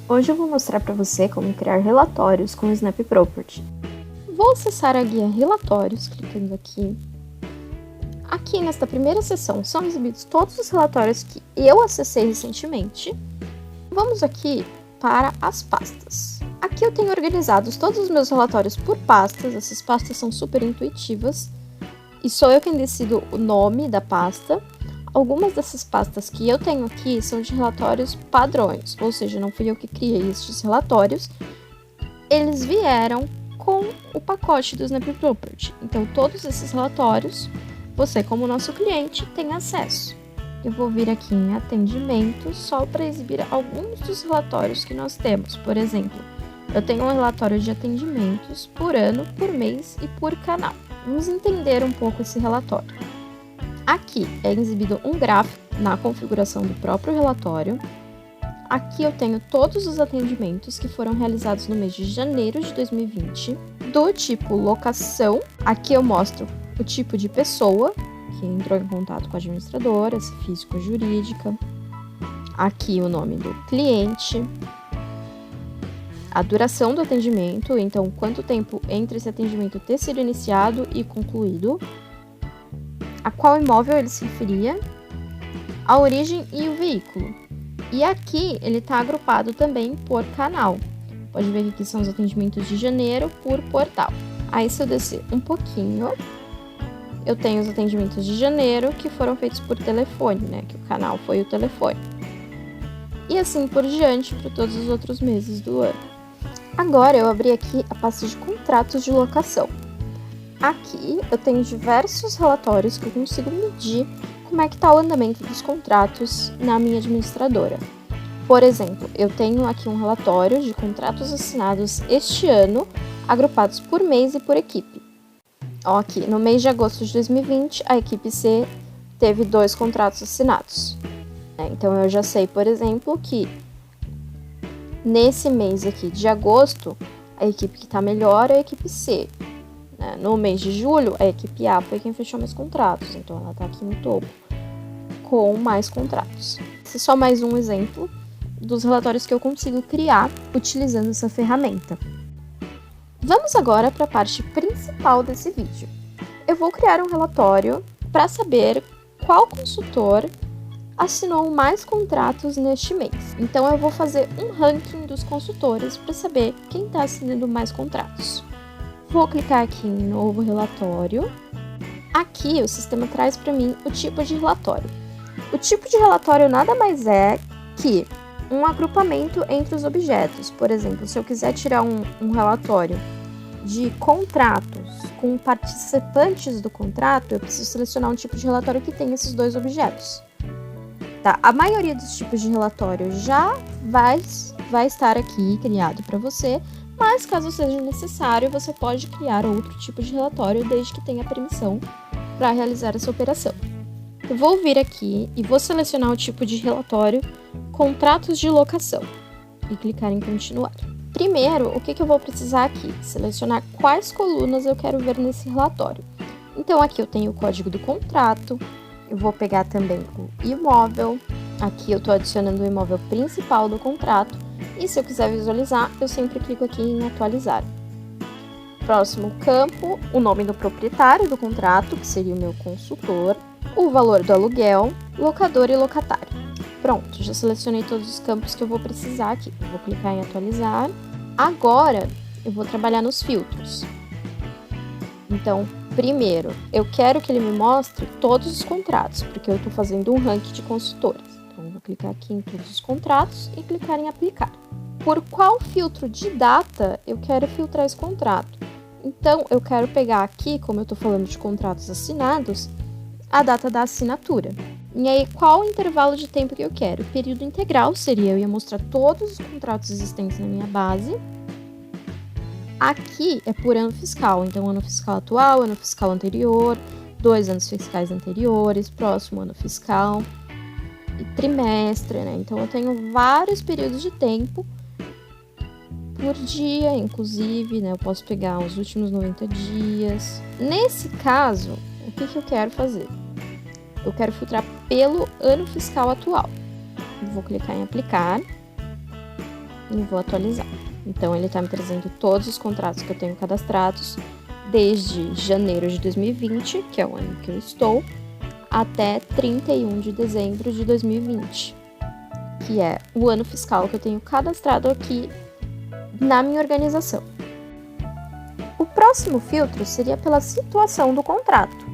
Hoje eu vou mostrar para você como criar relatórios com o Snap Property. Vou acessar a guia Relatórios, clicando aqui. Aqui nesta primeira seção são exibidos todos os relatórios que eu acessei recentemente. Vamos aqui para as pastas. Aqui eu tenho organizados todos os meus relatórios por pastas, essas pastas são super intuitivas e sou eu quem decido o nome da pasta. Algumas dessas pastas que eu tenho aqui são de relatórios padrões, ou seja, não fui eu que criei estes relatórios, eles vieram com o pacote do Snap Property. Então, todos esses relatórios, você como nosso cliente tem acesso. Eu vou vir aqui em atendimento só para exibir alguns dos relatórios que nós temos. Por exemplo, eu tenho um relatório de atendimentos por ano, por mês e por canal. Vamos entender um pouco esse relatório. Aqui é exibido um gráfico na configuração do próprio relatório. Aqui eu tenho todos os atendimentos que foram realizados no mês de janeiro de 2020, do tipo locação. Aqui eu mostro o tipo de pessoa que entrou em contato com a administradora, se física ou jurídica. Aqui o nome do cliente, a duração do atendimento, então quanto tempo entre esse atendimento ter sido iniciado e concluído, a qual imóvel ele se referia, a origem e o veículo. E aqui ele está agrupado também por canal. Pode ver que aqui são os atendimentos de janeiro por portal. Aí se eu descer um pouquinho, eu tenho os atendimentos de janeiro que foram feitos por telefone, né? Que o canal foi o telefone. E assim por diante para todos os outros meses do ano. Agora eu abri aqui a pasta de contratos de locação. Aqui eu tenho diversos relatórios que eu consigo medir como é que está o andamento dos contratos na minha administradora. Por exemplo, eu tenho aqui um relatório de contratos assinados este ano, agrupados por mês e por equipe. Ó, aqui, no mês de agosto de 2020, a equipe C teve 2 contratos assinados. Então eu já sei, por exemplo, que nesse mês aqui de agosto, a equipe que está melhor é a equipe C. No mês de julho, a equipe A foi quem fechou mais contratos, então ela está aqui no topo, com mais contratos. Esse é só mais um exemplo dos relatórios que eu consigo criar utilizando essa ferramenta. Vamos agora para a parte principal desse vídeo. Eu vou criar um relatório para saber qual consultor assinou mais contratos neste mês. Então eu vou fazer um ranking dos consultores para saber quem está assinando mais contratos. Vou clicar aqui em novo relatório. Aqui o sistema traz para mim o tipo de relatório. O tipo de relatório nada mais é que um agrupamento entre os objetos. Por exemplo, se eu quiser tirar um relatório de contratos com participantes do contrato, eu preciso selecionar um tipo de relatório que tem esses 2 objetos. Tá? A maioria dos tipos de relatório já vai estar aqui criado para você, mas caso seja necessário, você pode criar outro tipo de relatório desde que tenha permissão para realizar essa operação. Eu vou vir aqui e vou selecionar o tipo de relatório Contratos de Locação e clicar em Continuar. Primeiro, o que eu vou precisar aqui? Selecionar quais colunas eu quero ver nesse relatório. Então aqui eu tenho o código do contrato, eu vou pegar também o imóvel, aqui eu estou adicionando o imóvel principal do contrato, e se eu quiser visualizar, eu sempre clico aqui em atualizar. Próximo campo, o nome do proprietário do contrato, que seria o meu consultor, o valor do aluguel, locador e locatário. Pronto, já selecionei todos os campos que eu vou precisar aqui. Eu vou clicar em atualizar. Agora, eu vou trabalhar nos filtros. Então, primeiro, eu quero que ele me mostre todos os contratos, porque eu estou fazendo um ranking de consultores. Então, eu vou clicar aqui em todos os contratos e clicar em aplicar. Por qual filtro de data eu quero filtrar esse contrato? Então, eu quero pegar aqui, como eu estou falando de contratos assinados, a data da assinatura. E aí, qual o intervalo de tempo que eu quero? Período integral seria, eu ia mostrar todos os contratos existentes na minha base. Aqui é por ano fiscal, então ano fiscal atual, ano fiscal anterior, 2 anos fiscais anteriores, próximo ano fiscal e trimestre, né? Então eu tenho vários períodos de tempo por dia, inclusive, né? Eu posso pegar os últimos 90 dias. Nesse caso, o que eu quero fazer? Eu quero filtrar pelo ano fiscal atual. Vou clicar em aplicar. e vou atualizar. Então, ele está me trazendo todos os contratos que eu tenho cadastrados desde janeiro de 2020, que é o ano que eu estou, até 31 de dezembro de 2020, que é o ano fiscal que eu tenho cadastrado aqui na minha organização. O próximo filtro seria pela situação do contrato.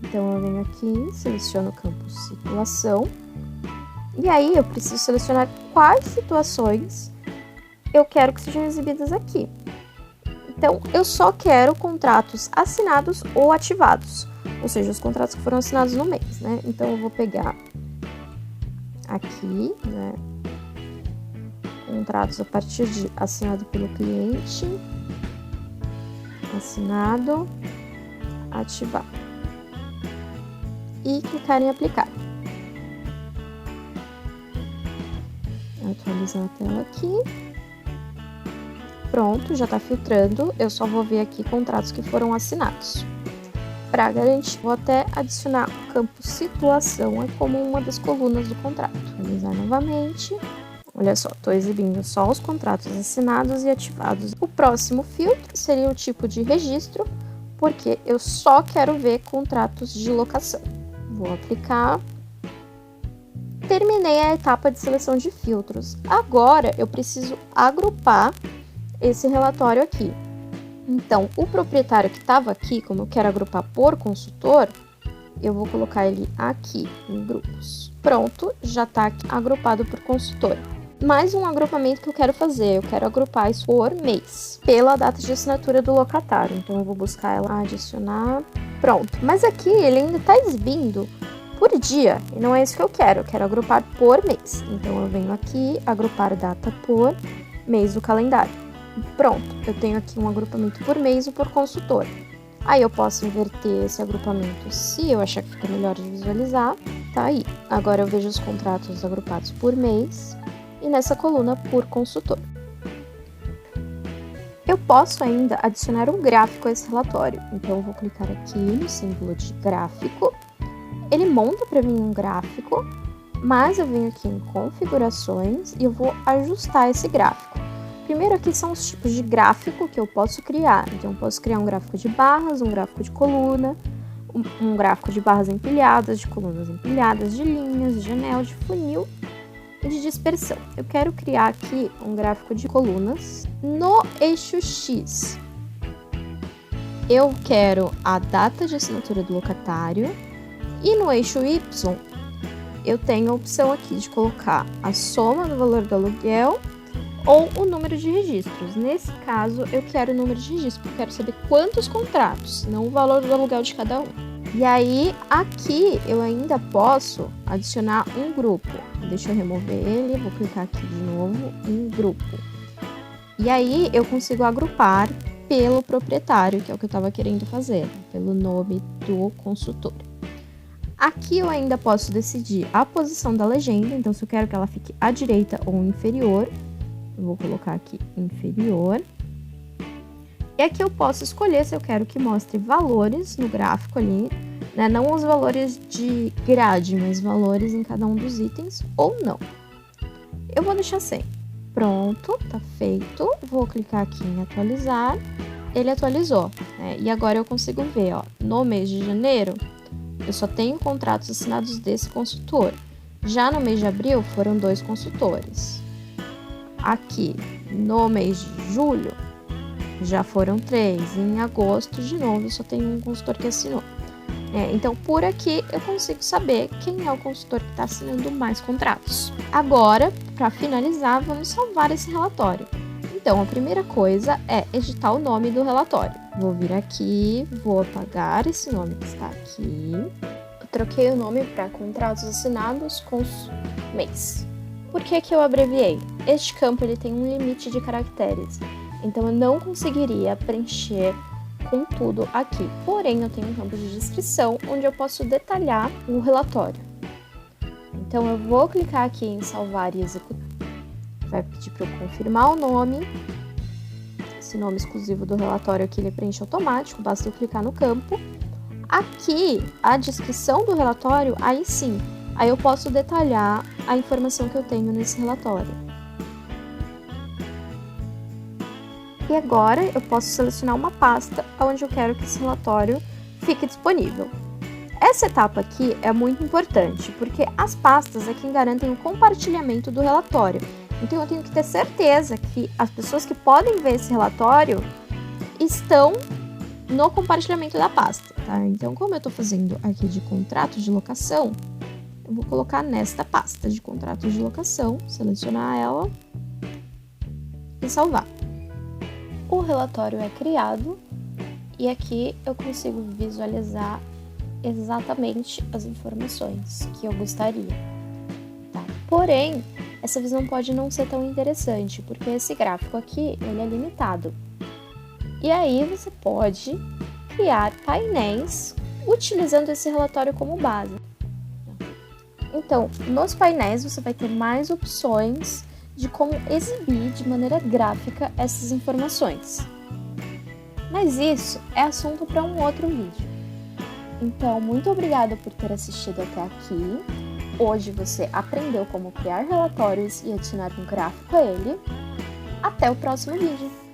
Então, eu venho aqui, seleciono o campo situação, e aí eu preciso selecionar quais situações eu quero que sejam exibidas aqui. Então, eu só quero contratos assinados ou ativados, ou seja, os contratos que foram assinados no mês, né? Então, eu vou pegar aqui, né, contratos a partir de assinado pelo cliente, assinado, ativar, e clicar em aplicar. Atualizar a tela aqui. Pronto, já está filtrando, eu só vou ver aqui contratos que foram assinados. Para garantir, vou até adicionar o campo situação como uma das colunas do contrato. Atualizar novamente. Olha só, estou exibindo só os contratos assinados e ativados. O próximo filtro seria o tipo de registro, porque eu só quero ver contratos de locação. Vou aplicar. Terminei a etapa de seleção de filtros. Agora eu preciso agrupar esse relatório aqui. Então, o proprietário que estava aqui, como eu quero agrupar por consultor, eu vou colocar ele aqui em grupos. Pronto, já está agrupado por consultor. Mais um agrupamento que eu quero fazer, eu quero agrupar isso por mês, pela data de assinatura do locatário. Então, eu vou buscar ela, adicionar, pronto. Mas aqui ele ainda está exibindo por dia, e não é isso que eu quero agrupar por mês. Então, eu venho aqui, agrupar data por mês do calendário. Pronto, eu tenho aqui um agrupamento por mês ou por consultor. Aí eu posso inverter esse agrupamento se eu achar que fica melhor de visualizar. Tá aí. Agora eu vejo os contratos agrupados por mês e nessa coluna por consultor. Eu posso ainda adicionar um gráfico a esse relatório. Então eu vou clicar aqui no símbolo de gráfico. Ele monta para mim um gráfico, mas eu venho aqui em configurações e eu vou ajustar esse gráfico. Primeiro aqui são os tipos de gráfico que eu posso criar. Então eu posso criar um gráfico de barras, um gráfico de coluna, um gráfico de barras empilhadas, de colunas empilhadas, de linhas, de anel, de funil e de dispersão. Eu quero criar aqui um gráfico de colunas. No eixo X, eu quero a data de assinatura do locatário. E no eixo Y, eu tenho a opção aqui de colocar a soma do valor do aluguel ou o número de registros. Nesse caso, eu quero o número de registros, porque eu quero saber quantos contratos, não o valor do aluguel de cada um. E aí, aqui, eu ainda posso adicionar um grupo. Deixa eu remover ele, vou clicar aqui de novo em grupo. E aí, eu consigo agrupar pelo proprietário, que é o que eu estava querendo fazer, pelo nome do consultor. Aqui eu ainda posso decidir a posição da legenda, então se eu quero que ela fique à direita ou inferior, eu vou colocar aqui inferior. E aqui eu posso escolher se eu quero que mostre valores no gráfico ali, né? Não os valores de grade, mas valores em cada um dos itens ou não. Eu vou deixar sem. Pronto, tá feito. Vou clicar aqui em atualizar. Ele atualizou, né? E agora eu consigo ver, ó, no mês de janeiro, eu só tenho contratos assinados desse consultor. Já no mês de abril, foram 2 consultores. Aqui, no mês de julho, já foram 3. Em agosto, de novo, só tem um consultor que assinou. Então, por aqui, eu consigo saber quem é o consultor que está assinando mais contratos. Agora, para finalizar, vamos salvar esse relatório. Então, a primeira coisa é editar o nome do relatório. Vou vir aqui, vou apagar esse nome que está aqui. Eu troquei o nome para contratos assinados com mês. Por que eu abreviei? Este campo ele tem um limite de caracteres, então eu não conseguiria preencher com tudo aqui. Porém, eu tenho um campo de descrição onde eu posso detalhar o relatório. Então, eu vou clicar aqui em salvar e executar. Vai pedir para eu confirmar o nome. Esse nome exclusivo do relatório aqui ele preenche automático, basta eu clicar no campo. Aqui, a descrição do relatório, aí sim, aí eu posso detalhar a informação que eu tenho nesse relatório. E agora eu posso selecionar uma pasta onde eu quero que esse relatório fique disponível. Essa etapa aqui é muito importante, porque as pastas é quem garantem o compartilhamento do relatório. Então eu tenho que ter certeza que as pessoas que podem ver esse relatório estão no compartilhamento da pasta, tá? Então, como eu estou fazendo aqui de contrato de locação, eu vou colocar nesta pasta de contrato de locação, selecionar ela e salvar. O relatório é criado e aqui eu consigo visualizar exatamente as informações que eu gostaria, tá? Porém, essa visão pode não ser tão interessante, porque esse gráfico aqui, ele é limitado. E aí você pode criar painéis utilizando esse relatório como base. Então, nos painéis você vai ter mais opções de como exibir de maneira gráfica essas informações. Mas isso é assunto para um outro vídeo. Então, muito obrigada por ter assistido até aqui. Hoje você aprendeu como criar relatórios e adicionar um gráfico a ele. Até o próximo vídeo!